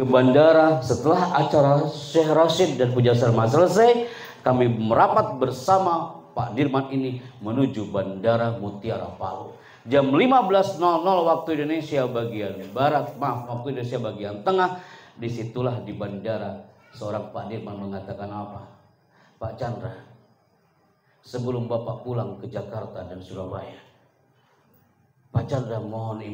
ke bandara. Setelah acara Syekh Rashid dan Puja Salma selesai, kami merapat bersama Pak Dirman ini menuju Bandara Mutiara Palu. Jam 15.00 waktu Indonesia bagian barat, waktu Indonesia bagian tengah. Disitulah di bandara seorang Pak Dirman mengatakan apa? Pak Chandra, sebelum Bapak pulang ke Jakarta dan Surabaya, Pak Chandra mohon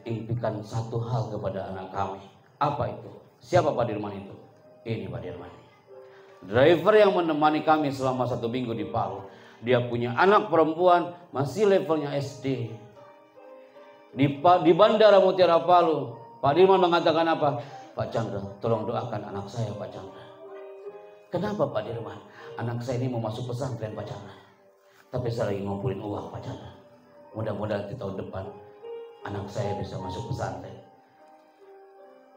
impikan satu hal kepada anak kami. Apa itu? Siapa Pak Dirman itu? Ini Pak Dirman, driver yang menemani kami selama 1 minggu di Palu. Dia punya anak perempuan masih levelnya SD. Di Bandara Mutiara Palu, Pak Dirman mengatakan apa? Pak Chandra, tolong doakan anak saya Pak Chandra. Kenapa Pak Dirman? Anak saya ini mau masuk pesantren Pak Chandra. Tapi saya lagi ngumpulin uang Pak Chandra. Mudah-mudahan di tahun depan anak saya bisa masuk pesantren.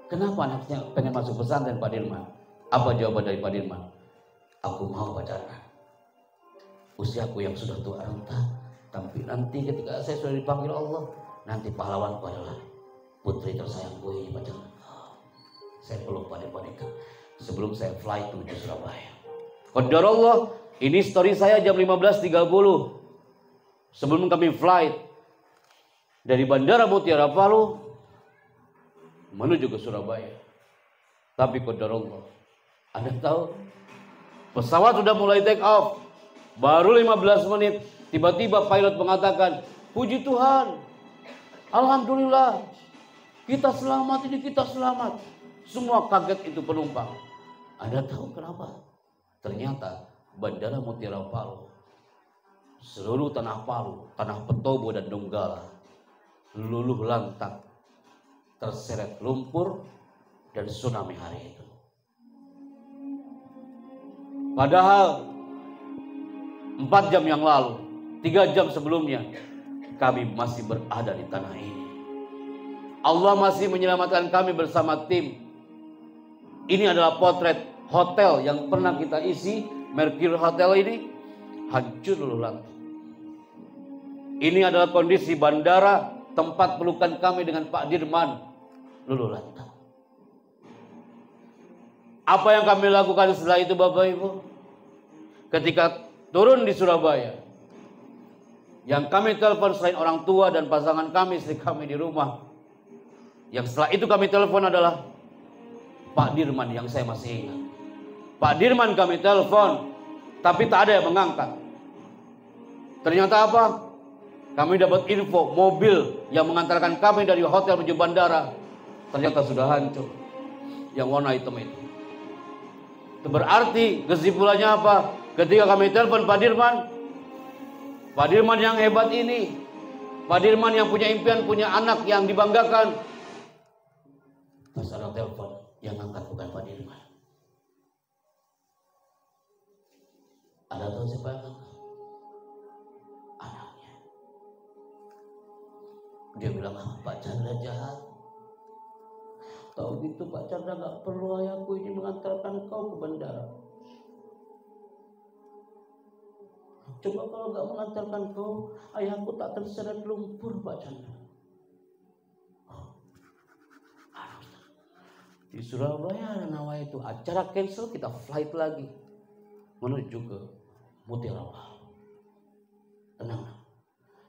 Kenapa anaknya pengen masuk pesantren Pak Dirman? Apa jawaban dari Pak Dirman? Aku mau Pak Chandra. Usiaku yang sudah tua renta, tapi nanti ketika saya sudah dipanggil Allah, nanti pahlawanku adalah putri tersayangku ini Pak Chandra. Saya peluk Pak Dirman itu sebelum saya flight menuju Surabaya. Qadarullah, ini story saya jam 15.30 sebelum kami flight dari Bandara Mutiara Palu menuju ke Surabaya. Tapi qadarullah, Anda tahu, pesawat sudah mulai take off, baru 15 menit tiba-tiba pilot mengatakan, puji Tuhan, alhamdulillah, kita selamat, ini kita selamat. Semua kaget itu penumpang. Anda tahu kenapa? Ternyata Bandara Mutiara Palu, seluruh tanah Palu, tanah Petobo dan Donggala luluh lantak, terseret lumpur dan tsunami hari itu. Padahal 4 jam yang lalu, 3 jam sebelumnya, kami masih berada di tanah ini. Allah masih menyelamatkan kami bersama tim. Ini adalah potret hotel yang pernah kita isi, Mercure Hotel ini, hancur luluh lantak. Ini adalah kondisi bandara, tempat pelukan kami dengan Pak Dirman, luluh lantak. Apa yang kami lakukan setelah itu Bapak Ibu? Ketika turun di Surabaya, yang kami telepon selain orang tua dan pasangan kami, istri kami di rumah, yang setelah itu kami telepon adalah Pak Dirman yang saya masih ingat. Pak Dirman kami telepon, tapi tak ada yang mengangkat. Ternyata apa? Kami dapat info mobil yang mengantarkan kami dari hotel menuju bandara ternyata sudah hancur, yang warna hitam itu. Itu berarti kesimpulannya apa? Ketika kami telepon Pak Dirman yang hebat ini, Pak Dirman yang punya impian, punya anak yang dibanggakan, pas ada telepon, yang angkat bukan Pak Dirman. Ada tahu siapa yang angkat? Anaknya. Dia bilang, Pak Chandra jahat. Tahu gitu Pak Chandra, gak perlu ayahku ini mengantarkan kau ke bandara. Coba kalau gak mengantarkan kau, ayahku tak terseret lumpur Pak Chandra. Di Surabaya ada nama itu, acara cancel, kita flight lagi menuju ke Mutiara Palu. Tenang,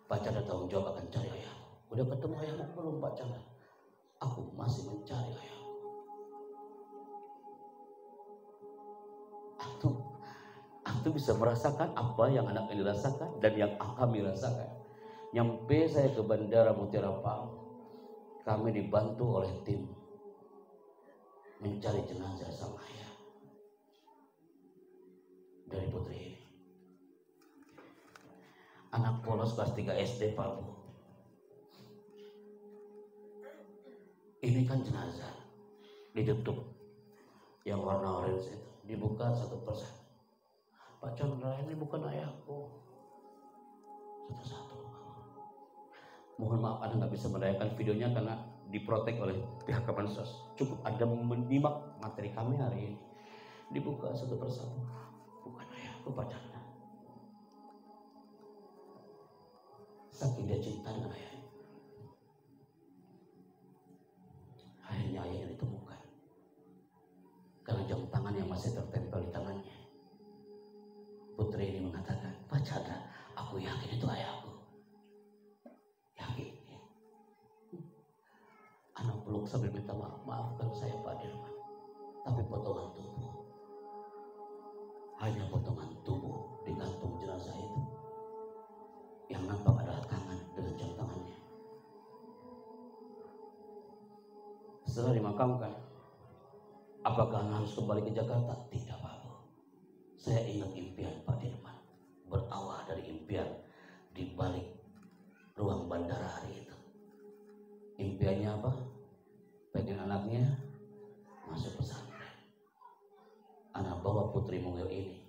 Pak Chandra tanggung jawab akan cari ayahku. Udah ketemu ayahmu belum Pak Chandra? Aku masih mencari ayahku. Aku bisa merasakan apa yang anak ini rasakan dan yang kami rasakan. Nyampe saya ke Bandara Mutiara Palu, kami dibantu oleh tim mencari jenazah sang ayah dari putri ini. Anak polos kelas 3 SD Pak Bu. Ini kan jenazah ditutup yang warna orange itu, dibuka satu persatu. Pak Chandra, ini bukan ayahku. Satu-satu. Mohon maaf Anda nggak bisa menayangkan videonya karena diprotek oleh pihak Kemensos. Cukup Anda menyimak materi kami hari ini. Dibuka satu persatu. Bukan ayahku Pak Chandra. Saking dia cinta dengan ayahnya. Akhirnya ayahnya ditemukan. masih tertempel di tangannya. Putri ini mengatakan, Pak Chandra, aku yakin itu ayahku. Yakin. Ya. Anak peluk sambil minta maaf, maafkan saya Pak Dirman. Tapi potongan tubuh, hanya potongan tubuh di kantung jenazah itu. Yang nampak adalah tangan dengan jam tangannya. Setelah dimakamkan, apakah Anda harus kembali ke Jakarta? Tidak, Pak. Saya ingat impian Pak Dirman. Berawal dari impian di balik ruang bandara hari itu. Impiannya apa? Pengen anaknya masuk pesantren. Anak bawa Putri Mungil ini.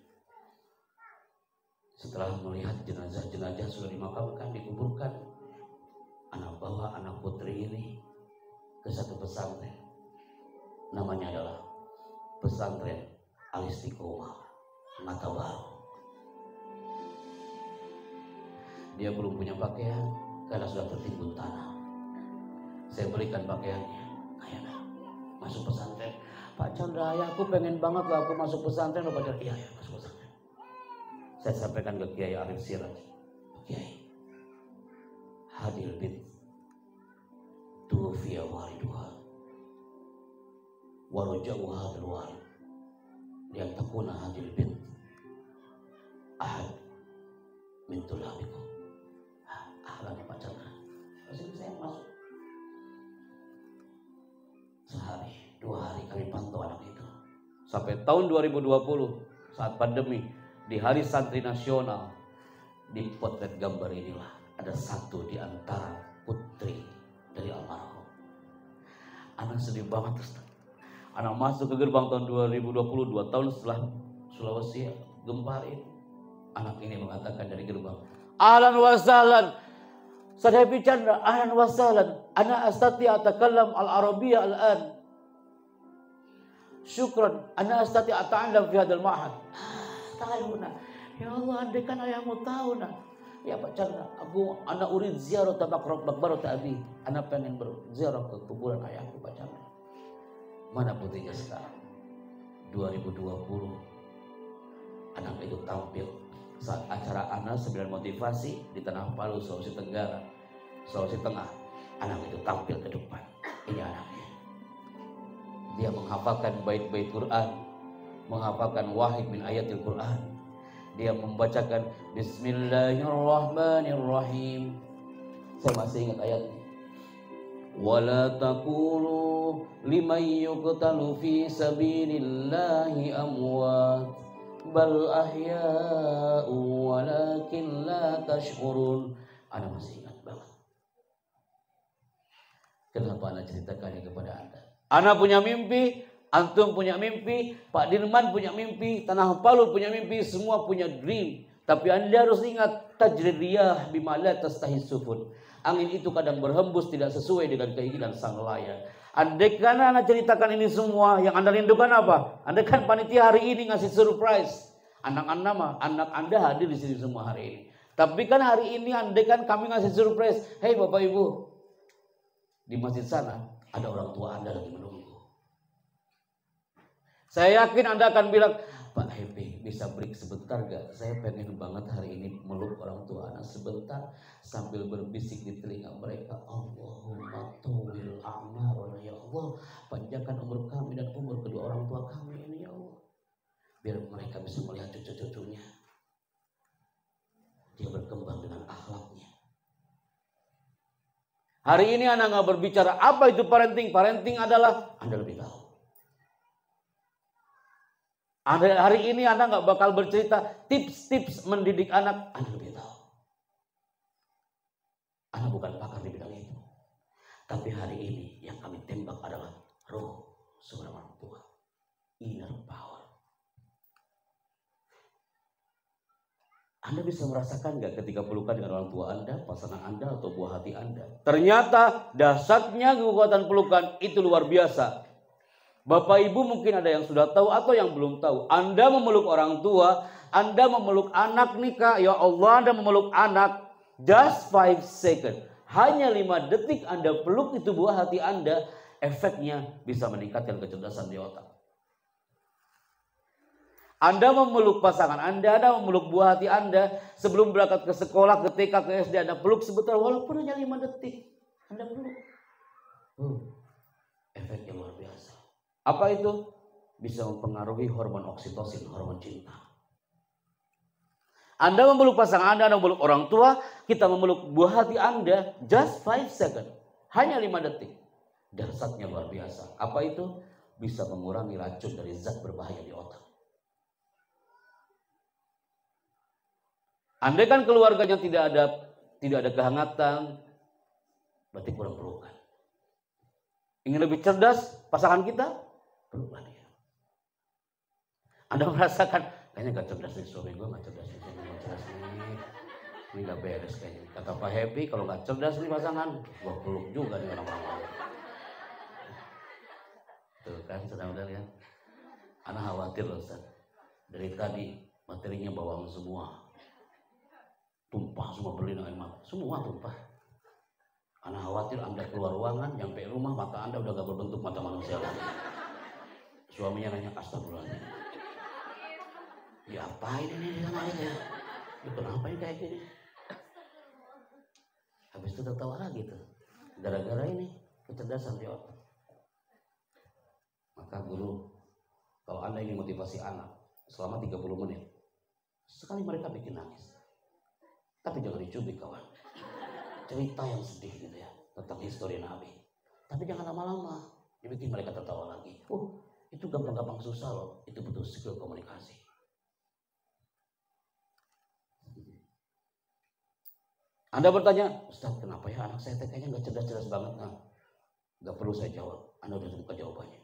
Setelah melihat jenazah-jenazah sudah dimakamkan, dikuburkan, anak bawa anak Putri ini ke satu pesantren. Namanya adalah Pesantren Al-Istiqomah Mata Baru. Dia belum punya pakaian karena sudah tertimbun tanah. Saya berikan pakaiannya. Ayah, masuk pesantren. Pak Chandra, ayah, aku pengen banget lah aku masuk pesantren. Pak Chandra, iya, masuk pesantren. Saya sampaikan ke Kiai Arif Siraj. Kiai, Hadil bint tuwfiya waliduha wa raja'u hadal walid lian takuna hadil bint ahad min tulabikum. Ahlan Pak Chandra. Masih saya masuk. Sehari, 2 hari kami pantau anak itu. Sampai tahun 2020 saat pandemi, di Hari Santri Nasional, di potret gambar inilah ada satu di antara putri dari almarhum. Anak sedih banget, Ustaz. Anak masuk ke gerbang tahun 2020, 2 tahun setelah Sulawesi gempa ini. Anak ini mengatakan dari gerbang, ahlan wa sahlan, Ustaz Happy Chandra, ahlan wa sahlan, ana astati atakallam al-arabiyya al-an. Syukran, ana astati ata'allam fi hadal ma'had. Tahu nak, ya Allah, andaikan ayahmu tahu nak. Ya Pak Chandra, anak urid ziarah makbarat abi. Anak pengen berziarah ke kuburan ayahku Pak Chandra. Mana putrinya sekarang? 2020, anak itu tampil saat acara anak 9 motivasi di Tanah Palu, Sulawesi Tenggara, Sulawesi Tengah. Anak itu tampil ke depan. Ini anaknya. Dia menghafalkan bait-bait Quran, menghafalkan wahid min ayatil Quran. Dia membacakan Bismillahirrahmanirrahim. Saya masih ingat ayatnya. Wala taqulu liman yuqtalu fi sabilillahi amwat bal ahya'u walakin la tash'urun. Anda masih ingat banget. Kenapa Anda ceritakannya kepada Anda? Anda punya mimpi, antum punya mimpi, Pak Dirman punya mimpi, Tanah Palu punya mimpi, semua punya dream. Tapi Anda harus ingat, tajri riyah bima la tastahi sufun. Angin itu kadang berhembus tidak sesuai dengan keinginan sang nelayan. Andaikan Anda ceritakan ini semua, yang Anda rindukan apa? Andaikan panitia hari ini ngasih surprise. Anak Anda hadir di sini semua hari ini. Tapi kan hari ini andaikan kami ngasih surprise, hei Bapak Ibu, di masjid sana ada orang tua Anda lagi menunggu. Saya yakin Anda akan bilang, Pak Happy, bisa break sebentar gak? Saya pengen banget hari ini meluk orang tua anak sebentar, sambil berbisik di telinga mereka, Allahumma tawil a'marana ya Allah, panjangkan umur kami dan umur kedua orang tua kami ini ya Allah, biar mereka bisa melihat cucu-cucunya dia berkembang dengan akhlaknya. Hari ini Anda gak berbicara apa itu parenting. Parenting adalah Anda lebih tahu. Hari ini Anda gak bakal bercerita tips-tips mendidik anak. Anda lebih tahu. Anda bukan pakar di bidang itu. Tapi hari ini yang kami tembak adalah roh seorang orang tua. Inner power. Anda bisa merasakan gak ketika pelukan dengan orang tua Anda, pasangan Anda, atau buah hati Anda? Ternyata dahsyatnya kekuatan pelukan itu luar biasa. Bapak Ibu mungkin ada yang sudah tahu atau yang belum tahu. Anda memeluk orang tua, Anda memeluk anak nikah, ya Allah, Anda memeluk anak, just 5 seconds. Hanya 5 detik Anda peluk itu buah hati Anda, efeknya bisa meningkatkan kecerdasan di otak. Anda memeluk pasangan Anda memeluk buah hati Anda sebelum berangkat ke sekolah, ke TK, ke SD, Anda peluk sebentar walaupun hanya 5 detik. Anda peluk. Efeknya luar biasa. Apa itu? Bisa mempengaruhi hormon oksitosin, hormon cinta. Anda memeluk pasangan Anda memeluk orang tua, kita memeluk buah hati Anda, just 5 seconds. Hanya 5 detik. Dahsyatnya luar biasa. Apa itu? Bisa mengurangi racun dari zat berbahaya di otak. Andai kan keluarganya tidak ada kehangatan, berarti kurang pelukan. Ingin lebih cerdas pasangan kita, peluklah dia. Anda merasakan, kayaknya gak cerdas nih suami gue, gak cerdas nih, ini gak beres kayaknya. Kata Pak Happy, kalau gak cerdas nih pasangan, gue peluk juga nih orang-orang. Tuh kan, saudara lihat. Anak khawatir loh Ustaz. Dari tadi materinya bawang semua. Tumpah semua berlinang air mata. Semua tumpah. Anak khawatir Anda keluar ruangan, nyampe rumah mata Anda udah gak berbentuk mata manusia lagi. Suaminya nanya, astagfirullahaladzim. Ya apain ini sama aja? Ya kenapa ini kayak gini? Habis itu tertawa lagi tuh. Gara-gara ini kecerdasan di otak. Maka guru, kalau Anda ingin motivasi anak selama 30 menit, sekali mereka bikin nangis. Tapi jangan dicubit kawan. Cerita yang sedih gitu ya, tentang histori Nabi. Tapi jangan lama-lama, dibikin mereka tertawa lagi. Itu gampang-gampang susah loh, itu butuh skill komunikasi. Anda bertanya, Ustaz kenapa ya anak saya kayaknya gak cerdas-cerdas banget? Nah, gak perlu saya jawab, Anda udah buka jawabannya.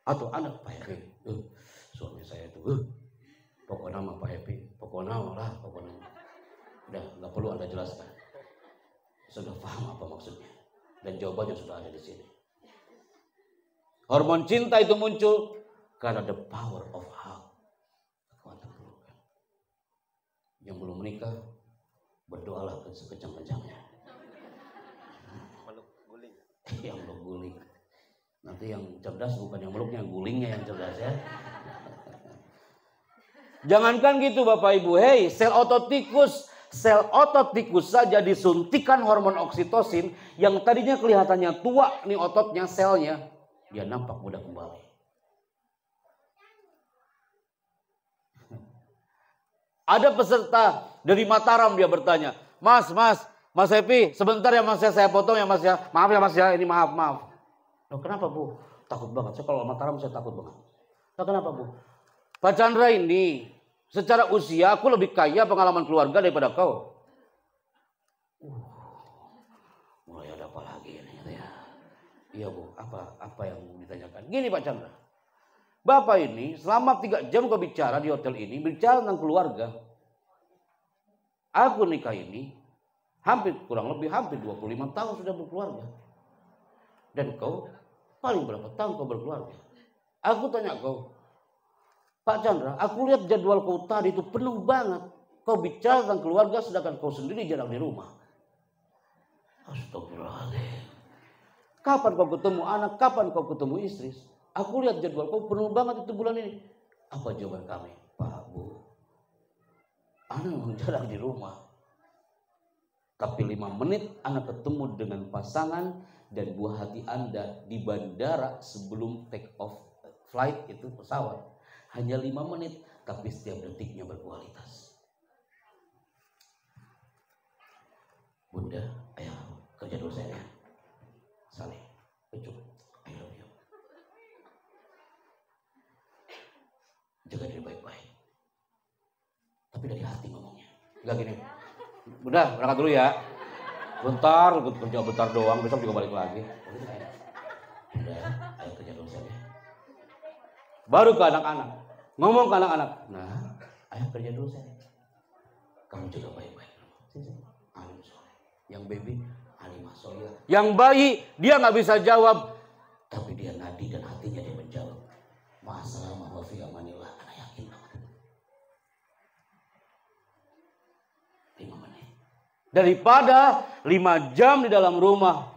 Atau Anda, Pak Happy, suami saya itu, pokoknya nama Pak Happy, pokoknya lah, pokoknya. Udah, gak perlu Anda jelaskan. Sudah paham apa maksudnya. Dan jawabannya sudah ada di sini. Hormon cinta itu muncul karena the power of hug. Kekuatan pelukan. Yang belum menikah, berdoalah sekejam-kejamnya. Meluk guling. Yang meluk guling. Nanti yang cerdas bukan yang meluknya, gulingnya yang cerdas ya. Jangankan gitu Bapak Ibu, sel otot tikus saja disuntikan hormon oksitosin yang tadinya kelihatannya tua nih ototnya, selnya, dia nampak mudah kembali. Ada peserta dari Mataram, dia bertanya, Mas Happy, sebentar ya Mas ya, saya potong ya Mas ya. Maaf ya Mas ya, ini maaf. Loh, kenapa Bu? Takut banget. Saya kalau Mataram saya takut banget. Loh, kenapa Bu? Pak Chandra ini secara usia aku lebih kaya pengalaman keluarga daripada kau. Mulai ada apa lagi ini ya? Iya Bu, apa yang ditanyakan? Gini Pak Chandra. Bapak ini selama 3 jam kau bicara di hotel ini, bicara tentang keluarga. Aku nikah ini kurang lebih hampir 25 tahun sudah berkeluarga. Dan kau paling berapa tahun kau berkeluarga? Aku tanya kau, Pak Chandra, aku lihat jadwal kau tadi itu penuh banget. Kau bicara tentang keluarga sedangkan kau sendiri jarang di rumah. Astagfirullahaladzim. Kapan kau ketemu anak? Kapan kau ketemu istri? Aku lihat jadwal kau penuh banget itu bulan ini. Apa jawaban kami? Pak Bu, anak memang jarang di rumah. Tapi 5 menit anak ketemu dengan pasangan dan buah hati Anda di bandara sebelum take off flight itu pesawat. Hanya 5 menit, tapi setiap detiknya berkualitas. Bunda, ayo kerja dulu saya. Salih, Ucup, I love you. Jaga diri baik-baik. Tapi dari hati ngomongnya. Enggak gini. Udah, berangkat dulu ya. Bentar, kerja bentar doang, besok juga balik lagi. Udah, ayo kerja dulu saya. Baru ke anak-anak. Ngomong ke anak-anak. Nah, ayo kerja dulu saya. Kamu juga baik-baik. Alim soleh. Yang baby, alimah soleh. Yang bayi, dia gak bisa jawab. Tapi dia nadi dan hatinya dia menjawab. Ma'asalamah wa fi amanillah. Anak yakin banget. 5 menit. Daripada 5 jam di dalam rumah.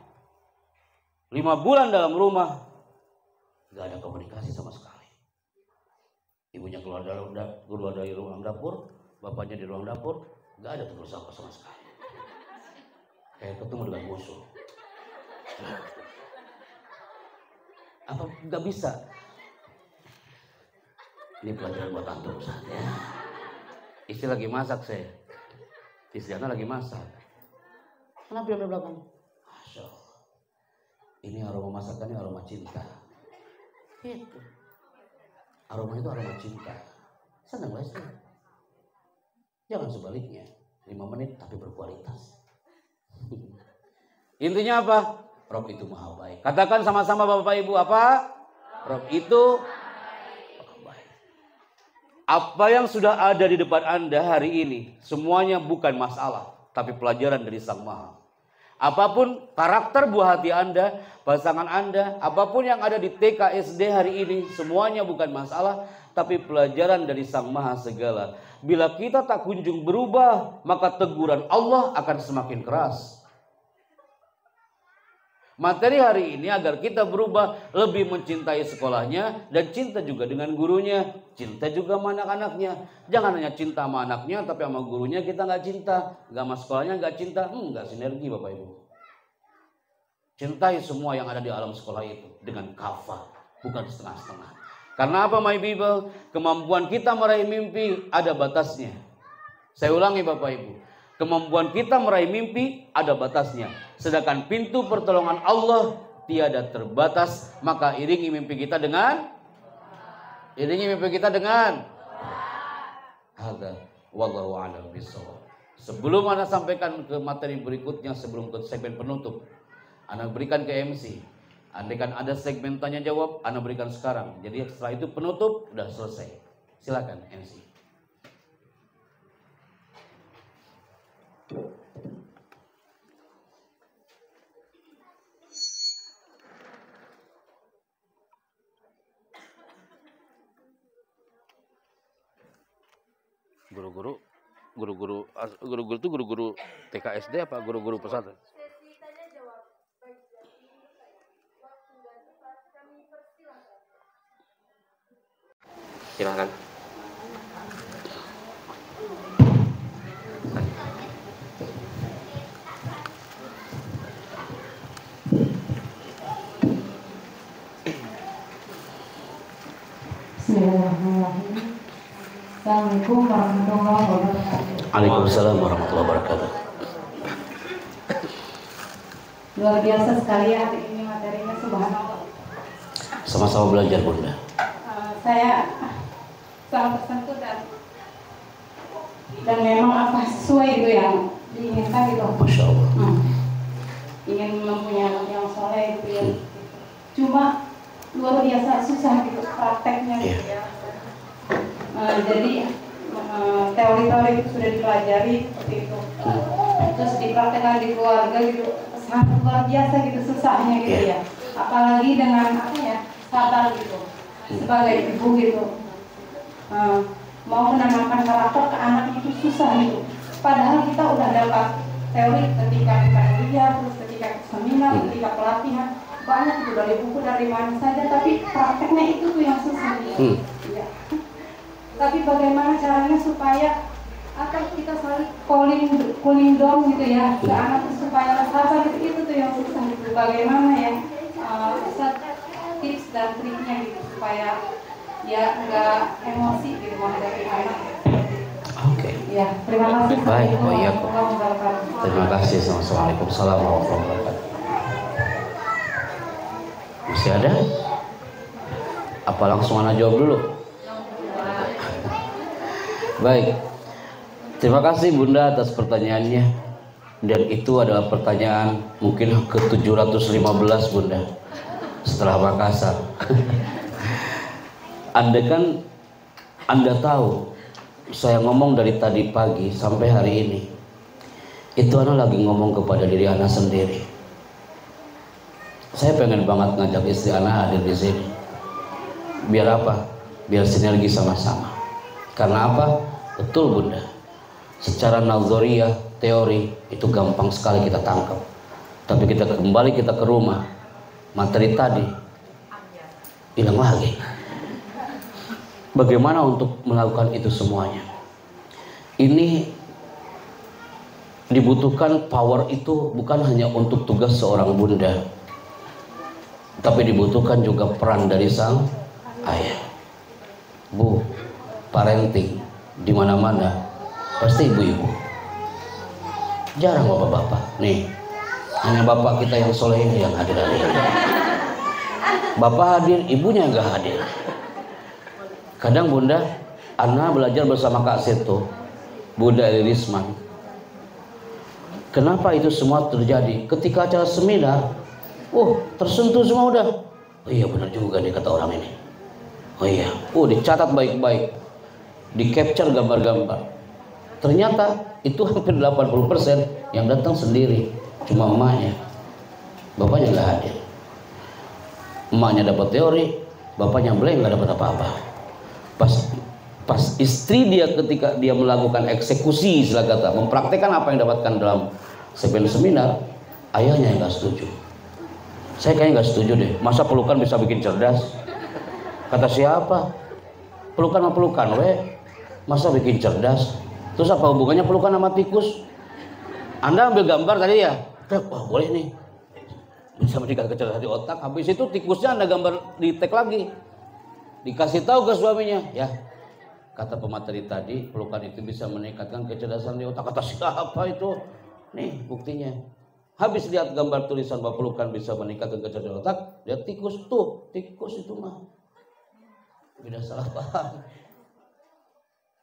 5 bulan dalam rumah. Gak ada komunikasi sama sekali. Ibunya keluar dari ruang dapur, bapaknya di ruang dapur, nggak ada tegur sapa sama sekali. Kayak ketemu dengan musuh. Apa nggak bisa? Ini pelajaran buat antum saja. Istri lagi masak saya. Istri Ana lagi masak. Kenapa dia belakang? Masya Allah. Ini aroma masakannya aroma cinta. Itu. Aroma itu aroma cinta. Senang lah istri. Jangan sebaliknya. 5 menit tapi berkualitas. Intinya apa? Rob itu maha baik. Katakan sama-sama Bapak Ibu apa? Rob itu maha baik. Apa yang sudah ada di depan Anda hari ini semuanya bukan masalah, tapi pelajaran dari Sang Maha. Apapun karakter buah hati Anda, pasangan Anda, apapun yang ada di TK SD hari ini semuanya bukan masalah, tapi pelajaran dari Sang Maha segala. Bila kita tak kunjung berubah, maka teguran Allah akan semakin keras. Materi hari ini agar kita berubah, lebih mencintai sekolahnya dan cinta juga dengan gurunya, cinta juga sama anak-anaknya. Jangan hanya cinta sama anaknya tapi sama gurunya kita nggak cinta, nggak sama sekolahnya nggak cinta, nggak sinergi Bapak Ibu. Cintai semua yang ada di alam sekolah itu dengan kafah, bukan setengah-setengah. Karena apa my people? Kemampuan kita meraih mimpi ada batasnya. Saya ulangi Bapak Ibu. Kemampuan kita meraih mimpi ada batasnya. Sedangkan pintu pertolongan Allah tiada terbatas. Maka iringi mimpi kita dengan hadza wallahu a'lam bishawab. Sebelum Anda sampaikan ke materi berikutnya, sebelum ke segmen penutup, Anda berikan ke MC. Andaikan ada segmen tanya jawab, Anda berikan sekarang. Jadi setelah itu penutup udah selesai. Silakan MC. Guru-guru itu guru-guru TK SD apa guru-guru pesantren? Silakan. Bismillahirrahmanirrahim. Assalamualaikum warahmatullahi wabarakatuh. Waalaikumsalam warahmatullahi wabarakatuh. Luar biasa sekali hari ini materinya, subhanallah. Sama-sama belajar Bunda. Saya sangat tersentuh dan memang apa sesuai itu yang diinginkan gitu. Masya Allah. Ingin mempunyai anak yang soleh gitu ya. Cuma luar biasa susah gitu prakteknya gitu ya. Jadi teori-teori itu sudah dipelajari seperti itu. Terus dipraktekkan di keluarga gitu, sangat luar biasa gitu susahnya gitu ya. Apalagi dengan apa ya, sabar gitu. Sebagai ibu gitu, mau menanamkan karakter ke anak itu susah gitu. Padahal kita udah dapat teori ketika kita kuliah, terus ketika seminar, ketika pelatihan, banyak itu dari buku dari mana saja, tapi prakteknya itu tuh yang susah gitu. Ya. Tapi bagaimana caranya supaya atau kita saling cooling down gitu ya ke anak itu supaya sabar itu tuh yang susah gitu. Bagaimana ya tips dan triknya gitu supaya ya nggak emosi gitu menghadapi anak. Oke. Ya, terima kasih. Baik, ya. Terima kasih. Assalamualaikum warahmatullahi wabarakatuh. Masih ada? Apa langsung Anda jawab dulu? Baik. Terima kasih Bunda atas pertanyaannya. Dan itu adalah pertanyaan mungkin ke-715 Bunda. Setelah Makassar. Anda tahu saya ngomong dari tadi pagi sampai hari ini, itu Anda lagi ngomong kepada diri Anda sendiri. Saya pengen banget ngajak istri Anda hadir di sini. Biar apa? Biar sinergi sama-sama. Karena apa? Betul Bunda. Secara nazariyah, teori itu gampang sekali kita tangkap. Tapi kita ke rumah, materi tadi hilang lagi. bagaimana untuk melakukan itu semuanya. Ini dibutuhkan power itu bukan hanya untuk tugas seorang bunda, tapi dibutuhkan juga peran dari sang ayah. Bu, parenting di mana-mana pasti ibu-ibu, jarang bapak-bapak. Nih, hanya bapak kita yang soleh ini yang hadir. Bapak hadir, ibunya nggak hadir. Kadang bunda, Ana belajar bersama Kak Seto, Bunda Risman. Kenapa itu semua terjadi? Ketika acara seminar, tersentuh semua udah. Oh iya benar juga nih kata orang ini. Oh iya, dicatat baik-baik, di capture gambar-gambar. Ternyata itu hampir 80% yang datang sendiri, cuma emaknya, bapaknya nggak hadir. Emaknya dapat teori, bapaknya blank, nggak dapat apa-apa. Pas istri dia ketika dia melakukan eksekusi, istilah kata, mempraktekkan apa yang dapatkan dalam seminar, ayahnya yang nggak setuju. Saya kayaknya nggak setuju deh. Masa pelukan bisa bikin cerdas? Kata siapa? Pelukan sama pelukan, masa bikin cerdas? Terus apa hubungannya pelukan sama tikus? Anda ambil gambar tadi ya? Wah boleh nih. Bisa meningkatkan kecerdasan di otak. Habis itu tikusnya Anda gambar di tag lagi. Dikasih tahu ke suaminya, ya. Kata pemateri tadi, pelukan itu bisa meningkatkan kecerdasan di otak. Kata siapa itu? Nih buktinya. Habis lihat gambar tulisan bahwa pelukan bisa meningkatkan kecerdasan otak, lihat tikus tuh, tikus itu mah. Beda salah paham.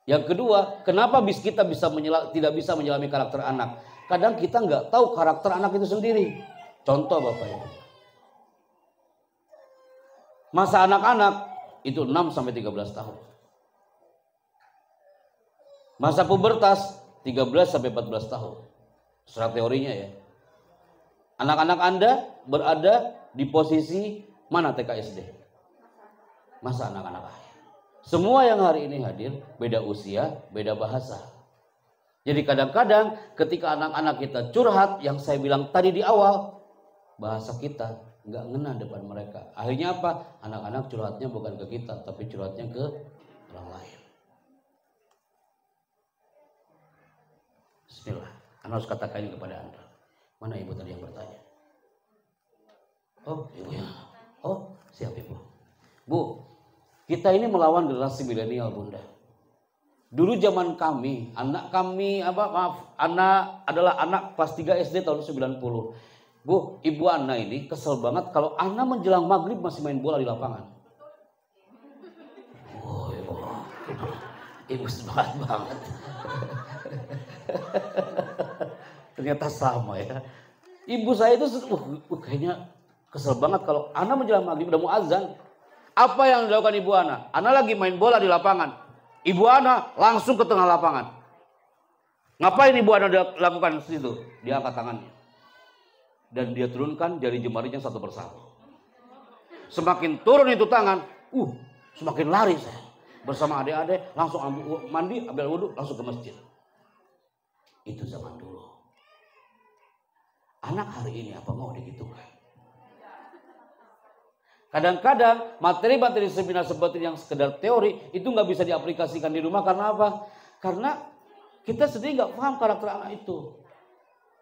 Yang kedua, kenapa kita tidak bisa menyelami karakter anak? Kadang kita nggak tahu karakter anak itu sendiri. Contoh Bapak Ibu. Masa anak-anak itu 6-13 tahun. Masa pubertas 13-14 tahun. Secara teorinya ya. Anak-anak Anda berada di posisi mana TK SD? Masa anak-anak akhir. Semua yang hari ini hadir beda usia, beda bahasa. Jadi kadang-kadang ketika anak-anak kita curhat, yang saya bilang tadi di awal, bahasa kita nggak ngena depan mereka. Akhirnya apa? Anak-anak curhatnya bukan ke kita, tapi curhatnya ke orang lain. Bismillah. Anda harus katakan ini kepada Anda. Mana ibu tadi yang bertanya? Oh, ibu ya. Oh, siap ibu. Bu, kita ini melawan generasi milenial, Bunda. Dulu zaman kami, anak adalah anak kelas 3 SD tahun 90. Bu, ibu Ana ini kesel banget kalau Ana menjelang maghrib masih main bola di lapangan. Oh, ibu semangat banget. Ternyata sama ya. Ibu saya itu kayaknya kesel banget kalau Ana menjelang maghrib udah mau azan. Apa yang dilakukan ibu Ana? Ana lagi main bola di lapangan. Ibu Ana langsung ke tengah lapangan. Ngapain ibu Ana lakukan di situ? Dia angkat tangannya. Dan dia turunkan jari jemarinya satu persatu. Semakin turun itu tangan, semakin lari saya. Bersama adik-adik langsung mandi, ambil wudhu, langsung ke masjid. Itu zaman dulu. Anak hari ini apa mau digitukan? Kadang-kadang materi-materi seminar seperti yang sekedar teori itu nggak bisa diaplikasikan di rumah karena apa? Karena kita sendiri nggak paham karakter anak itu.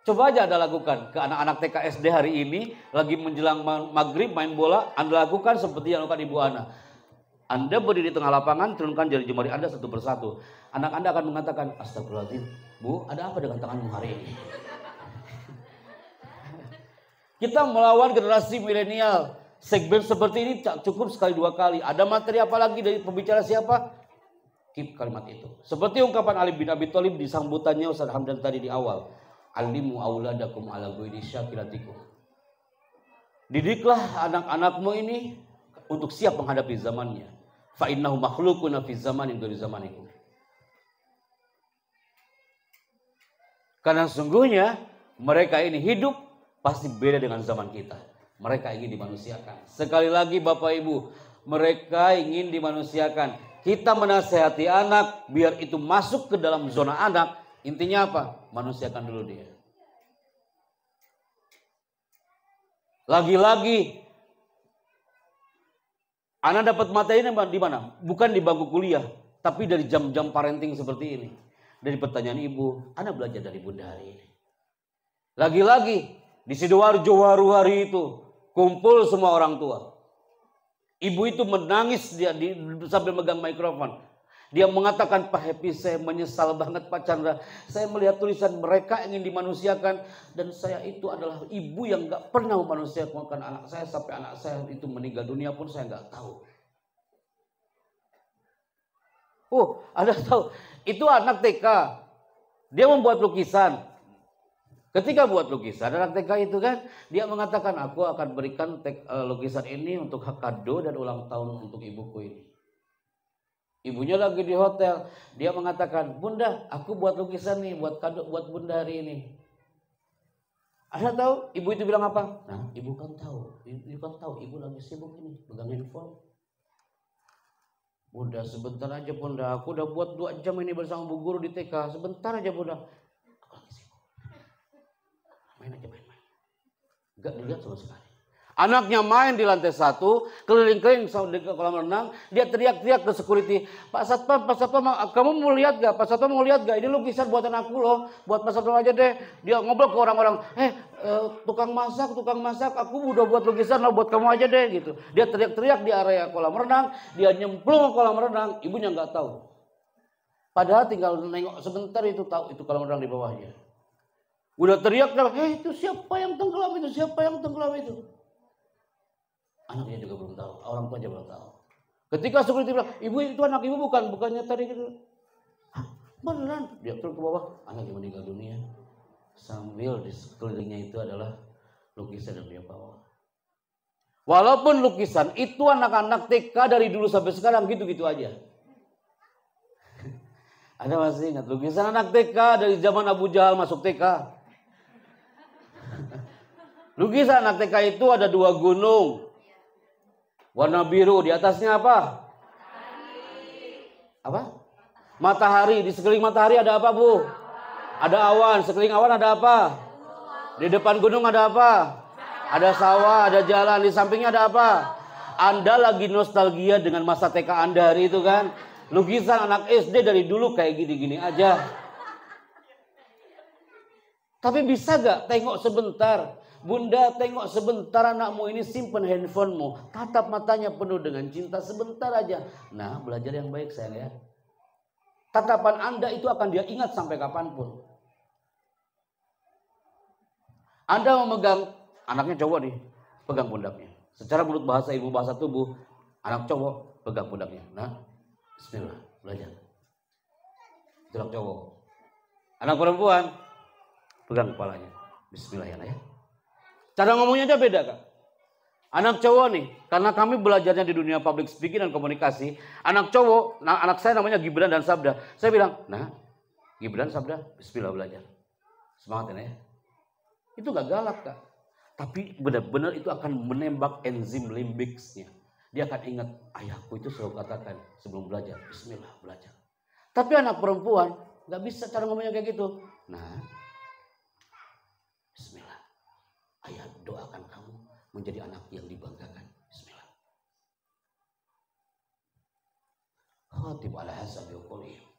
Coba aja Anda lakukan ke anak-anak TK SD hari ini lagi menjelang maghrib main bola, Anda lakukan seperti yang lakukan ibu Ana. Anda berdiri di tengah lapangan, turunkan jari jemari Anda satu persatu. Anak Anda akan mengatakan, astagfirullahaladzim, Bu, ada apa dengan tanganmu hari ini? Kita melawan generasi milenial. Segmen seperti ini cukup sekali dua kali. Ada materi apa lagi dari pembicara siapa? Keep kalimat itu. Seperti ungkapan Ali bin Abi Thalib di sambutannya Ustaz Hamdan tadi di awal. Alimu auladakum ala ghairi syakilatikum. Didiklah anak-anakmu ini untuk siap menghadapi zamannya. Fa innahu makhluqun fi zamanin ghairi zamanikum. Karena sungguhnya mereka ini hidup pasti beda dengan zaman kita. Mereka ingin dimanusiakan. Sekali lagi Bapak Ibu, mereka ingin dimanusiakan. Kita menasehati anak biar itu masuk ke dalam zona anak. Intinya apa? Manusiakan dulu dia. Lagi-lagi Anak dapat materi ini di mana? Bukan di bangku kuliah, tapi dari jam-jam parenting seperti ini. Dari pertanyaan ibu, anak belajar dari bunda hari ini. Lagi-lagi di Sidoarjo hari itu kumpul semua orang tua. Ibu itu menangis sambil megang mikrofon. Dia mengatakan, Pak Happy, saya menyesal banget Pak Chandra. Saya melihat tulisan mereka ingin dimanusiakan. Dan saya itu adalah ibu yang gak pernah memanusiakan anak saya. Sampai anak saya itu meninggal dunia pun saya gak tahu. Oh, ada tahu. Itu anak TK. Dia membuat lukisan. Ketika buat lukisan, anak TK itu kan, dia mengatakan, aku akan berikan lukisan ini untuk hak kado dan ulang tahun untuk ibuku ini. Ibunya lagi di hotel, dia mengatakan, Bunda, aku buat lukisan nih, buat kado buat Bunda hari ini. Anda tahu ibu itu bilang apa? Nah, ibu kan tahu, ibu lagi sibuk ini, pegang handphone. Bunda, sebentar aja Bunda, aku udah buat 2 jam ini bersama Bu Guru di TK, sebentar aja Bunda. Aku lagi sibuk. Main aja, main. Gak dilihat sama sekali. Anaknya main di lantai 1, keliling-keliling di kolam renang, dia teriak-teriak ke security, Pak Satpam, kamu mau lihat gak? Pak Satpam mau lihat gak? Ini lukisan buatan aku loh, buat Pak Satpam aja deh. Dia ngobrol ke orang-orang, tukang masak, aku udah buat lukisan loh, buat kamu aja deh gitu. Dia teriak-teriak di area kolam renang, dia nyemplung ke kolam renang, ibunya nggak tahu. Padahal tinggal nengok sebentar itu tahu itu kolam renang di bawahnya. Udah teriak, itu siapa yang tenggelam itu? Siapa yang tenggelam itu? Anaknya juga belum tahu, orang tua aja belum tahu. Ketika security bilang, ibu itu anak ibu bukannya tadi gitu. Hah, beneran? Dia turun ke bawah, anaknya meninggal dunia. Sambil di sekelilingnya itu adalah lukisan yang dia bawa. Walaupun lukisan itu anak-anak TK dari dulu sampai sekarang gitu-gitu aja. Anda masih ingat lukisan anak TK dari zaman Abu Jahal masuk TK? Lukisan anak TK itu ada 2 gunung. Warna biru, di atasnya apa? Apa? Matahari. Di sekeliling matahari ada apa, Bu? Ada awan. Sekeliling awan ada apa? Di depan gunung ada apa? Ada sawah, ada jalan. Di sampingnya ada apa? Anda lagi nostalgia dengan masa TK Anda hari itu kan? Lukisan anak SD dari dulu kayak gini-gini aja. Tapi bisa gak tengok sebentar? Bunda, tengok sebentar anakmu ini, simpen handphonemu. Tatap matanya penuh dengan cinta sebentar aja. Nah, belajar yang baik sayang ya. Tatapan Anda itu akan dia ingat sampai kapanpun. Anda memegang, anaknya cowok nih, pegang pundaknya. Secara menurut bahasa ilmu bahasa tubuh, anak cowok pegang pundaknya. Nah, bismillah, belajar. Itu anak cowok. Anak perempuan, pegang kepalanya. Bismillah ya, ya. Cara ngomongnya aja beda Kak. Anak cowok nih, karena kami belajarnya di dunia public speaking dan komunikasi. Anak cowok, anak saya namanya Gibran dan Sabda. Saya bilang, nah Gibran, Sabda, bismillah belajar. Semangat ya. Itu gak galak Kak. Tapi benar-benar itu akan menembak enzim limbiksnya. Dia akan ingat, ayahku itu selalu katakan sebelum belajar, bismillah belajar. Tapi anak perempuan gak bisa cara ngomongnya kayak gitu. Nah, bismillah. Ayah doakan kamu menjadi anak yang dibanggakan. Bismillah.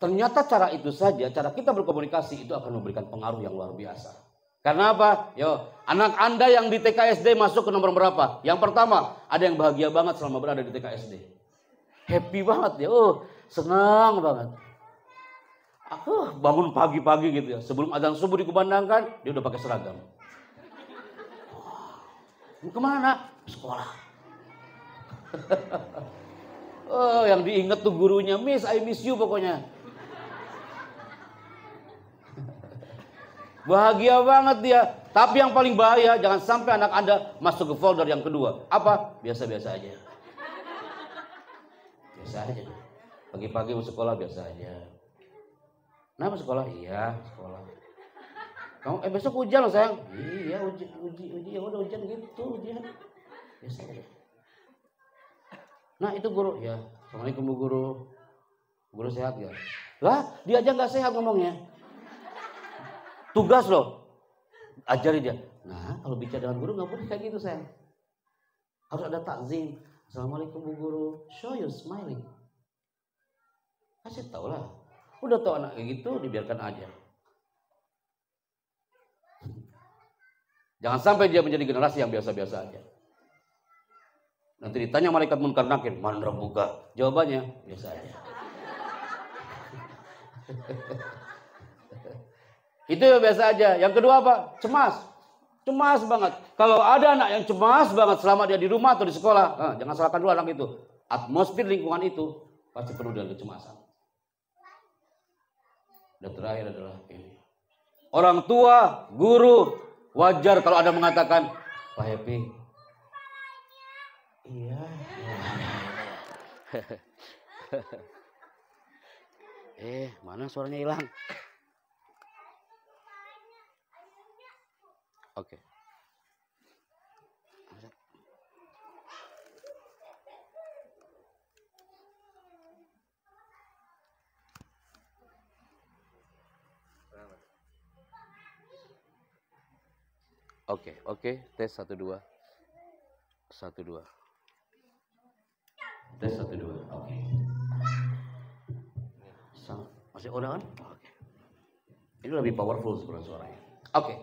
Ternyata cara itu saja, cara kita berkomunikasi itu akan memberikan pengaruh yang luar biasa. Karena apa? Yo, anak Anda yang di TK SD masuk ke nomor berapa? Yang pertama, ada yang bahagia banget selama berada di TK SD. Happy banget ya. Oh, senang banget. Aku bangun pagi-pagi gitu ya. Sebelum azan subuh dikumandangkan, dia udah pakai seragam. Kemana? Sekolah. Oh, yang diingat tuh gurunya, Miss, I miss you pokoknya. Bahagia banget dia. Tapi yang paling bahaya, jangan sampai anak Anda masuk ke folder yang kedua. Apa? Biasa-biasa aja. Biasa aja. Pagi-pagi mau sekolah biasa aja. Nah, mau sekolah? Iya, sekolah. Kamu besok hujan loh sayang. Iya uji ya udah hujan gitu ujian. Biasa aja. Nah itu guru ya. Assalamualaikum Bu Guru. Guru sehat gak? Lah dia aja nggak sehat ngomongnya. Tugas loh. Ajari dia. Nah kalau bicara dengan guru nggak boleh kayak gitu sayang. Harus ada takzim. Assalamualaikum Bu Guru. Show you smiling. Kasih tahu lah. Udah tahu anak kayak gitu, dibiarkan aja. Jangan sampai dia menjadi generasi yang biasa-biasa aja. Nanti ditanya malaikat munkar nakir, man rabbuka? Jawabannya biasa aja. Itu biasa aja. Yang kedua apa? Cemas. Cemas banget. Kalau ada anak yang cemas banget selama dia di rumah atau di sekolah, jangan salahkan dulu anak itu. Atmosfer lingkungan itu pasti penuh dengan kecemasan. Dan terakhir adalah ini. Orang tua, guru, wajar kalau ada mengatakan, Pak Happy, iya. Mana suaranya hilang? Oke. Oke, tes 1 2. 1 2. Tes 1 2. Oke. Masih udah kan? Oke. Ini lebih powerful sebenarnya suaranya. Oke.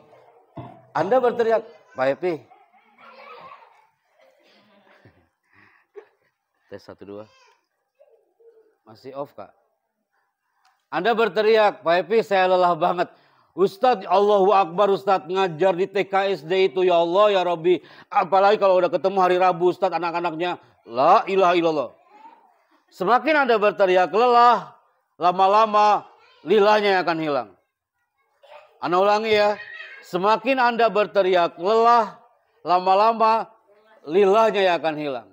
Anda berteriak, Pak Happy. Tes 1 2. Masih off, Kak. Anda berteriak, Pak Happy, saya lelah banget. Ustadz, Allahu Akbar, Ustadz, ngajar di TKSD itu, ya Allah, ya Rabbi. Apalagi kalau udah ketemu hari Rabu, Ustadz, anak-anaknya, la ilaha illallah. Semakin Anda berteriak lelah, lama-lama lilahnya akan hilang. Anda ulangi ya. Semakin Anda berteriak lelah, lama-lama lilahnya akan hilang.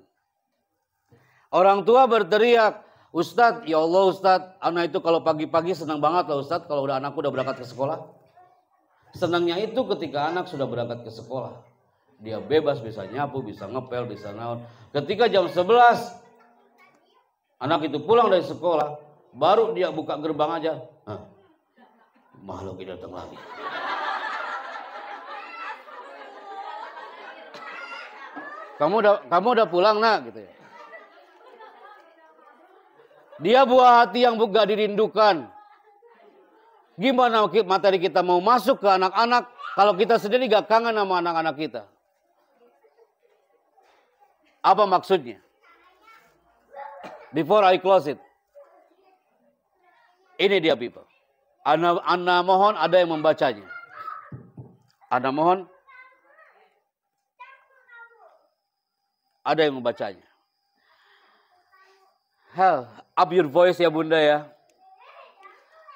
Orang tua berteriak, Ustadz, ya Allah Ustadz, anak itu kalau pagi-pagi senang banget loh Ustadz, kalau udah anakku udah berangkat ke sekolah. Senangnya itu ketika anak sudah berangkat ke sekolah. Dia bebas, bisa nyapu, bisa ngepel, bisa naon. Ketika jam 11, anak itu pulang dari sekolah, baru dia buka gerbang aja. Makhluk ini datang lagi. Kamu udah pulang nak gitu ya. Dia buah hati yang gak dirindukan. Gimana materi kita mau masuk ke anak-anak kalau kita sendiri gak kangen sama anak-anak kita? Apa maksudnya? Before I close it. Ini dia people. Ana mohon ada yang membacanya. Ana mohon ada yang membacanya. Hell, up your voice ya Bunda ya.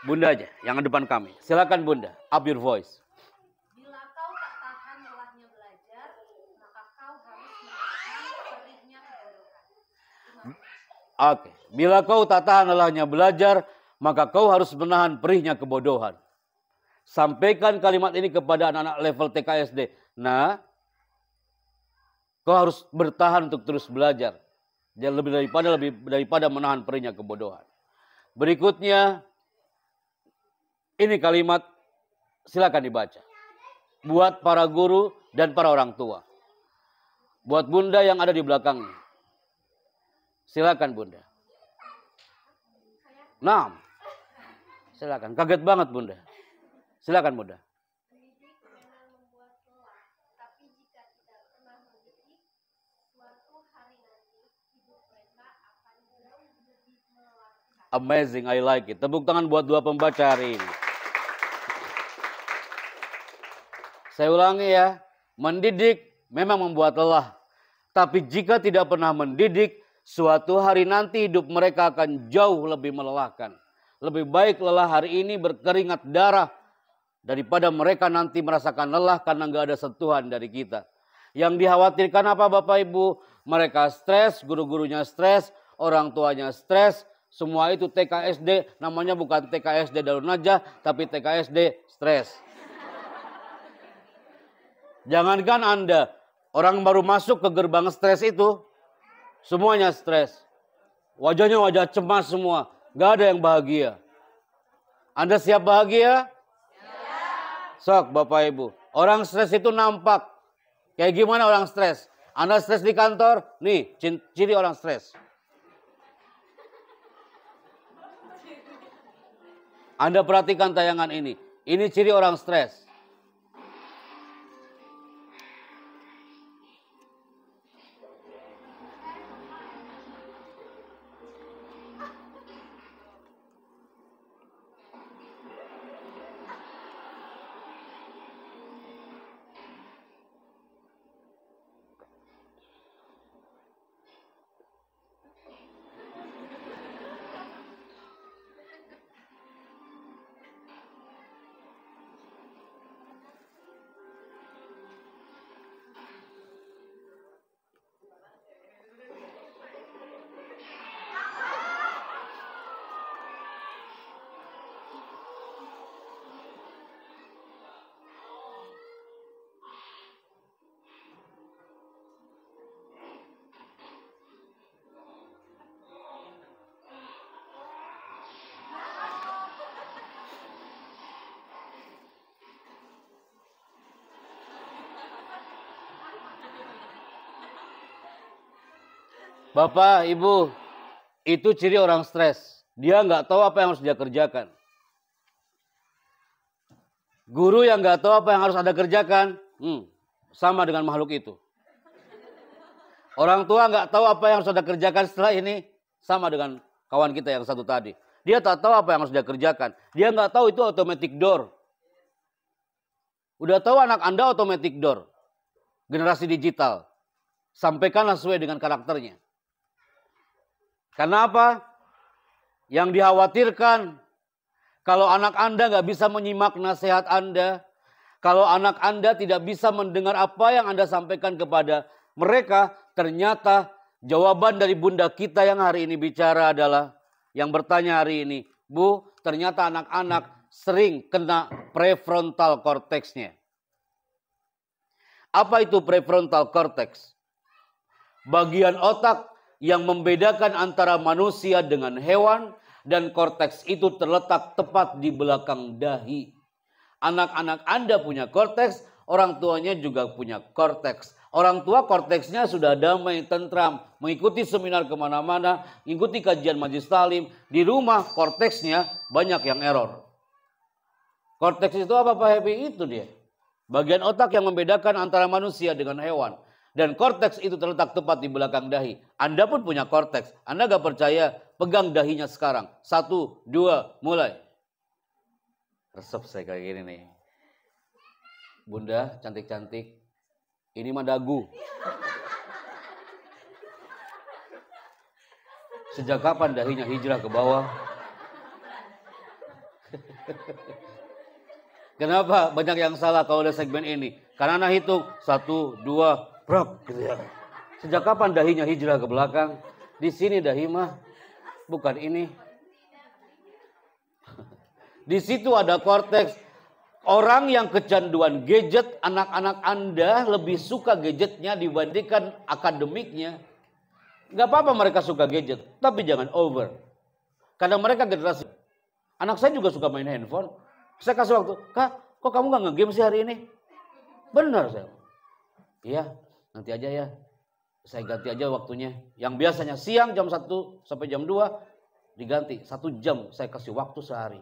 Bunda aja, yang depan kami. Silakan Bunda, up your voice. Bila kau tak tahan lelahnya belajar, maka kau harus menahan perihnya kebodohan. Oke, bila kau tak tahan lelahnya belajar, maka kau harus menahan perihnya kebodohan. Sampaikan kalimat ini kepada anak-anak level TKSD. Nah, kau harus bertahan untuk terus belajar. Lebih daripada menahan perihnya kebodohan. Berikutnya, ini kalimat silakan dibaca. Buat para guru dan para orang tua. Buat Bunda yang ada di belakangnya. Silakan Bunda. Nah, silakan. Kaget banget Bunda. Silakan Bunda. Amazing, I like it. Tepuk tangan buat dua pembaca hari ini. Saya ulangi ya, mendidik memang membuat lelah. Tapi jika tidak pernah mendidik, suatu hari nanti hidup mereka akan jauh lebih melelahkan. Lebih baik lelah hari ini berkeringat darah, daripada mereka nanti merasakan lelah karena nggak ada sentuhan dari kita. Yang dikhawatirkan apa Bapak Ibu? Mereka stres, guru-gurunya stres, orang tuanya stres. Semua itu TKSD, namanya bukan TKSD Darun Najah, tapi TKSD stres. Jangankan Anda, orang baru masuk ke gerbang stres itu, semuanya stres. Wajahnya wajah cemas semua, gak ada yang bahagia. Anda siap bahagia? Sok Bapak Ibu, orang stres itu nampak. Kayak gimana orang stres? Anda stres di kantor, nih ciri orang stres. Anda perhatikan tayangan ini. Ini ciri orang stres. Bapak, Ibu, itu ciri orang stres. Dia nggak tahu apa yang harus dia kerjakan. Guru yang nggak tahu apa yang harus Anda kerjakan, sama dengan makhluk itu. Orang tua nggak tahu apa yang harus Anda kerjakan setelah ini, sama dengan kawan kita yang satu tadi. Dia tak tahu apa yang harus dia kerjakan. Dia nggak tahu itu automatic door. Udah tahu anak Anda automatic door. Generasi digital. Sampaikanlah sesuai dengan karakternya. Karena apa? Yang dikhawatirkan, kalau anak Anda nggak bisa menyimak nasihat Anda, kalau anak Anda tidak bisa mendengar apa yang Anda sampaikan kepada mereka, ternyata jawaban dari bunda kita yang hari ini bicara adalah, yang bertanya hari ini, Bu, ternyata anak-anak sering kena prefrontal cortex-nya. Apa itu prefrontal cortex? Bagian otak yang membedakan antara manusia dengan hewan, dan korteks itu terletak tepat di belakang dahi. Anak-anak Anda punya korteks, orang tuanya juga punya korteks. Orang tua korteksnya sudah damai, tentram, mengikuti seminar kemana-mana, mengikuti kajian majelis talim. Di rumah korteksnya banyak yang error. Korteks itu apa Pak Happy? Itu dia. Bagian otak yang membedakan antara manusia dengan hewan. Dan korteks itu terletak tepat di belakang dahi. Anda pun punya korteks. Anda gak percaya? Pegang dahinya sekarang. 1, 2, mulai. Resep saya kayak gini nih. Bunda, cantik-cantik. Ini mah dagu. Sejak kapan dahinya hijrah ke bawah? Kenapa banyak yang salah kalau ada segmen ini? Karena Anda hitung 1, 2, brok, gitu ya. Sejak kapan dahinya hijrah ke belakang? Di sini dahi mah, bukan ini. Di situ ada korteks. Orang yang kecanduan gadget, anak-anak Anda lebih suka gadgetnya dibandingkan akademiknya. Gak apa-apa mereka suka gadget, tapi jangan over. Karena mereka generasi. Anak saya juga suka main handphone. Saya kasih waktu, Kak, kok kamu gak nge-game sih hari ini? Benar saya. Iya. Nanti aja ya, saya ganti aja waktunya. Yang biasanya siang jam 1 sampai jam 2, diganti 1 jam saya kasih waktu sehari.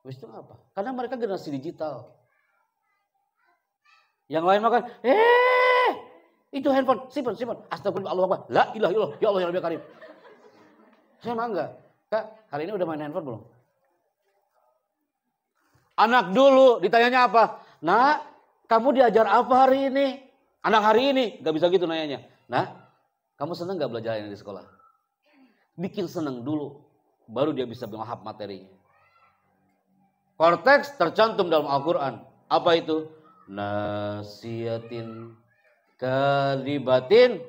Wis itu apa? Karena mereka generasi digital. Yang lain makan, itu handphone, simpan. Astagfirullah, Allahu Akbar. La ilaha illallah, ya Allah ya Rabbi Karim. Saya mah enggak. Kak, hari ini udah main handphone belum? Anak dulu ditanyanya apa? Nak, kamu diajar apa hari ini? Anak hari ini gak bisa gitu nanyanya. Nah, kamu senang gak belajar ini di sekolah? Bikin senang dulu, baru dia bisa melahap materinya. Korteks tercantum dalam Al-Quran. Apa itu? Nasiyatin kalibatin.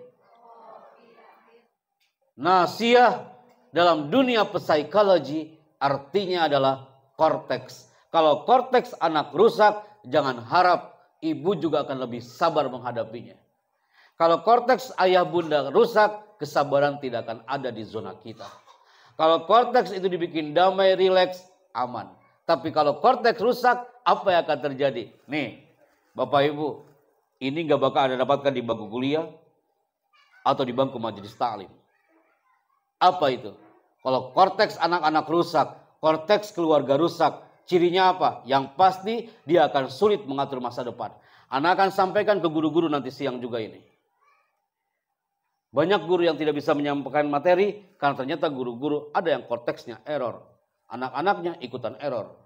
Nasiyah dalam dunia psikologi artinya adalah korteks. Kalau korteks anak rusak, jangan harap ibu juga akan lebih sabar menghadapinya. Kalau korteks ayah bunda rusak, kesabaran tidak akan ada di zona kita. Kalau korteks itu dibikin damai, rileks, aman. Tapi kalau korteks rusak, apa yang akan terjadi? Nih, Bapak Ibu, ini gak bakal Anda dapatkan di bangku kuliah atau di bangku majelis taklim. Apa itu? Kalau korteks anak-anak rusak, korteks keluarga rusak. Cirinya apa? Yang pasti dia akan sulit mengatur masa depan. Anak akan sampaikan ke guru-guru nanti siang juga ini. Banyak guru yang tidak bisa menyampaikan materi karena ternyata guru-guru ada yang korteksnya error. Anak-anaknya ikutan error.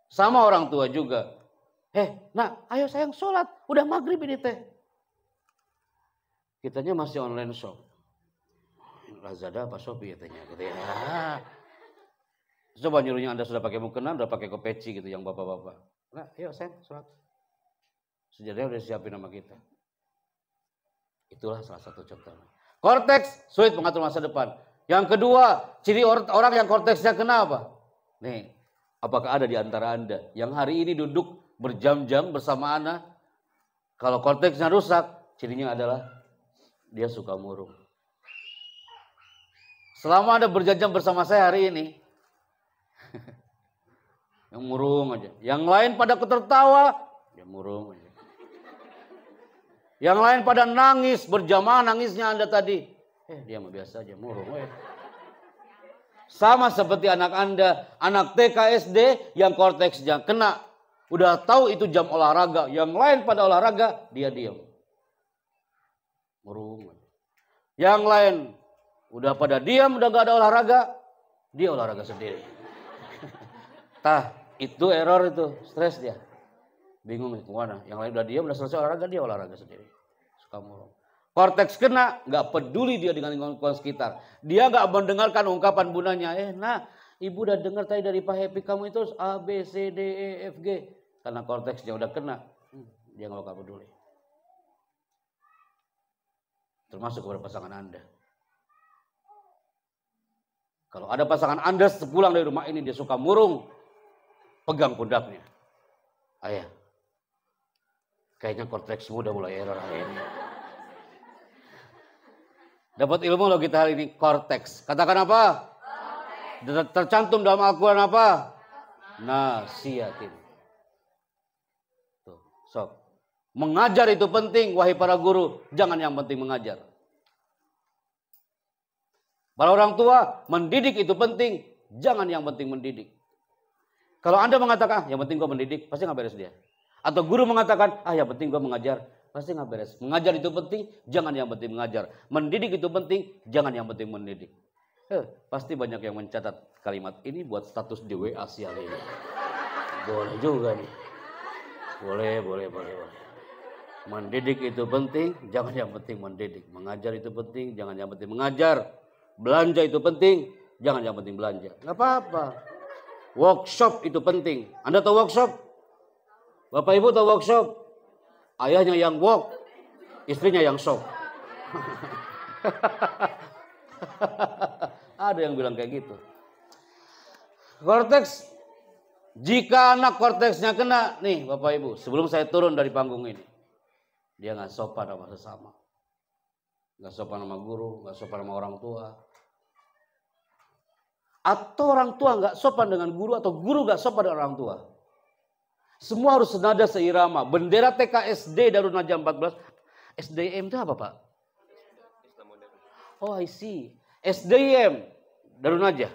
Sama orang tua juga. Nak, ayo sayang sholat. Udah maghrib ini teh. Kitanya masih online shop. Lazada apa Shopee katanya. Gitu ya. Coba nyuruhnya Anda sudah pakai mukena, sudah pakai kopeci gitu yang bapak-bapak. Nah, ayo sayang sholat. Sejadinya udah siapin nama kita. Itulah salah satu contohnya. Korteks sulit mengatur masa depan. Yang kedua, ciri orang yang korteksnya kena apa? Nih, apakah ada di antara Anda yang hari ini duduk berjam-jam bersama Anda? Kalau korteksnya rusak, cirinya adalah dia suka murung. Selama Anda berjam-jam bersama saya hari ini, yang murung aja. Yang lain pada ketertawa, dia murung aja. Yang lain pada nangis, berjamaah nangisnya Anda tadi. Dia mah biasa aja, murung. Sama seperti anak Anda, anak TK SD yang korteksnya kena. Udah tahu itu jam olahraga, yang lain pada olahraga, dia diam. Murung. Yang lain udah pada diam, udah gak ada olahraga, dia olahraga sendiri. Itu error itu, stres dia. Bingung itu mana. Yang lain udah diam, udah selesai olahraga, dia olahraga sendiri. Suka murung. Korteks kena, gak peduli dia dengan lingkungan sekitar. Dia gak mendengarkan ungkapan bundanya. Nah, ibu udah dengar tadi dari Pak Happy kamu itu A, B, C, D, E, F, G. Karena korteksnya udah kena, dia gak peduli. Termasuk kepada pasangan Anda. Kalau ada pasangan Anda sepulang dari rumah ini dia suka murung, pegang pundaknya. Ayah, kayaknya korteksmu udah mulai error hari ini. Dapat ilmu loh kita hari ini, korteks. Katakan apa? Korteks. Tercantum dalam Al-Quran apa? Nasihatin. Tuh, sok. Mengajar itu penting, wahai para guru. Jangan yang penting mengajar. Para orang tua, mendidik itu penting. Jangan yang penting mendidik. Kalau Anda mengatakan, yang penting gue mendidik, pasti nggak beres dia. Atau guru mengatakan, yang penting gue mengajar, pasti nggak beres. Mengajar itu penting, jangan yang penting mengajar. Mendidik itu penting, jangan yang penting mendidik. Pasti banyak yang mencatat kalimat ini buat status di WA siang ini. Boleh juga nih. Boleh. Mendidik itu penting, jangan yang penting mendidik. Mengajar itu penting, jangan yang penting mengajar. Belanja itu penting, jangan yang penting belanja. Nggak apa-apa. Workshop itu penting. Anda tahu workshop? Bapak Ibu tahu workshop? Ayahnya yang work, istrinya yang shop. Ada yang bilang kayak gitu. Korteks, jika anak korteksnya kena, nih Bapak Ibu, sebelum saya turun dari panggung ini, dia nggak sopan sama sesama, nggak sopan sama guru, nggak sopan sama orang tua. Atau orang tua nggak sopan dengan guru, atau guru nggak sopan dengan orang tua. Semua harus senada seirama. Bendera TK SD Darun Najah 14. SDM itu apa Pak? Oh I see. SDM Darun Najah.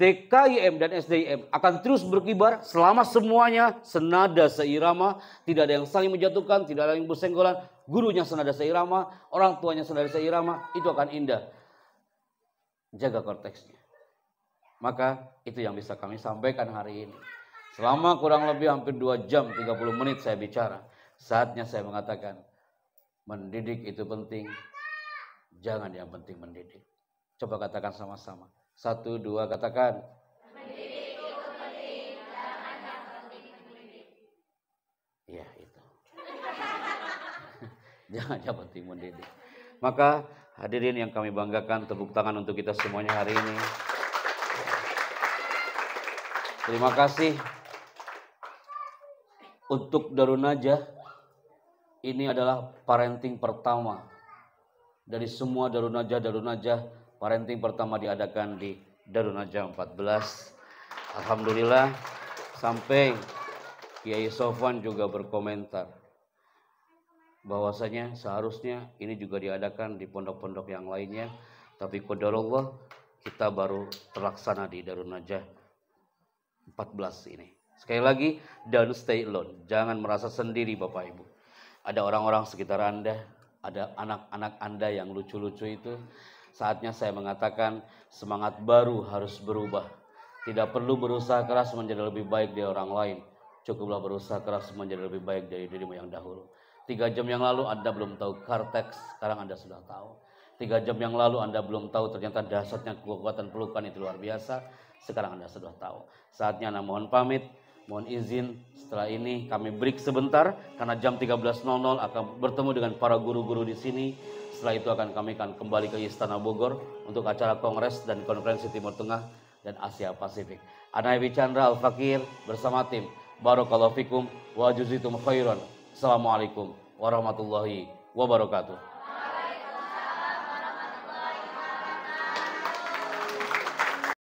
TKIM dan SDIM akan terus berkibar selama semuanya senada seirama. Tidak ada yang saling menjatuhkan, tidak ada yang bersenggolan. Gurunya senada seirama, orang tuanya senada seirama. Itu akan indah. Jaga korteksnya. Maka itu yang bisa kami sampaikan hari ini. Selama kurang lebih hampir 2 jam 30 menit saya bicara. Saatnya saya mengatakan, mendidik itu penting. Jangan yang penting mendidik. Coba katakan sama-sama. 1, 2 katakan. Mendidik itu penting. Jangan yang penting mendidik. Iya itu. Jangan yang penting mendidik. Maka hadirin yang kami banggakan, tepuk tangan untuk kita semuanya hari ini. Terima kasih untuk Darun Najah. Ini adalah parenting pertama dari semua Darun Najah. Parenting pertama diadakan di Darun Najah 14. Alhamdulillah, sampai Kiai Sofwan juga berkomentar bahwasanya seharusnya ini juga diadakan di pondok-pondok yang lainnya, tapi qadarullah kita baru terlaksana di Darun Najah 14 ini. Sekali lagi, don't stay alone. Jangan merasa sendiri Bapak Ibu. Ada orang-orang sekitar Anda, ada anak-anak Anda yang lucu-lucu itu. Saatnya saya mengatakan semangat baru harus berubah. Tidak perlu berusaha keras menjadi lebih baik dari orang lain. Cukuplah berusaha keras menjadi lebih baik dari dirimu yang dahulu. 3 jam yang lalu Anda belum tahu Kartex, sekarang Anda sudah tahu. 3 jam yang lalu Anda belum tahu ternyata dahsyatnya kekuatan pelukan itu luar biasa. Sekarang Anda sudah tahu. Saatnya Anda mohon pamit, mohon izin. Setelah ini kami break sebentar karena jam 13.00 akan bertemu dengan para guru-guru di sini. Setelah itu kami akan kembali ke Istana Bogor untuk acara kongres dan konferensi Timur Tengah dan Asia Pasifik. Ana Evi Chandra Al-Fakir bersama tim. Barakallahu fikum wa jazakumullahu khairan. Assalamualaikum warahmatullahi wabarakatuh.